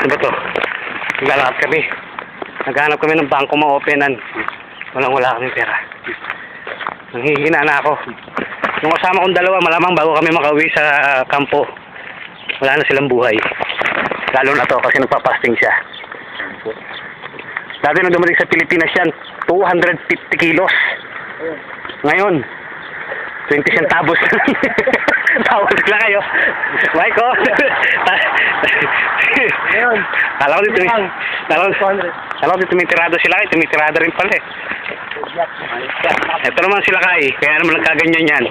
Ano ba to? Naglalakad kami. Naghanap kami ng bangko ma-openan. Wala kami pera. Nanghihina na ako. Yung kasama kong dalawa, malamang bago kami makauwi sa kampo, wala na silang buhay. Lalo na to kasi nagpapasting siya. Dati nung dumating sa Pilipinas yan, 250 kilos. Ngayon, 20 centavos. Tawag sila kayo. Mike, oh. Ngayon, Alam ko din tumitirado sila kayo. Tumitirado rin pala eh. Ito naman sila Kai. Kaya naman nagkaganyan yan.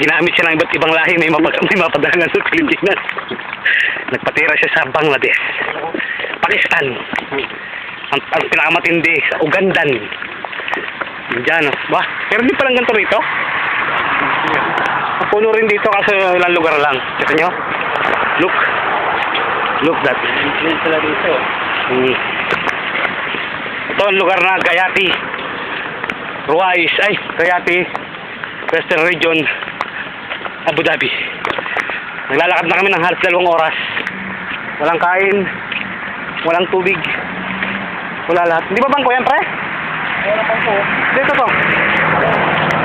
Ginamit siya ng iba't ibang lahi. May mapadalangan sa Pilipinas. Nagpatira siya sa Bangladesh, Pakistan, ang pinakamatindi sa Ugandan. Diyan. Bah, pero di palang ganito rito. Ang puno rin dito kasi ilang lugar lang. Kita nyo? Look that. sila dito. Ito ang lugar na Gayati, Ruwais, Gayati, Western Region, Abu Dhabi. Naglalakad na kami ng halos 2 oras. Walang kain, walang tubig, wala lahat. Hindi ba bangko yan, pre? Wala pang po. Dito to.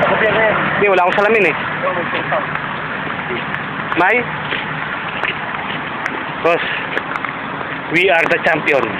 Tapos yan eh. Hindi, wala akong salamin eh. May? Boss, we are the champions.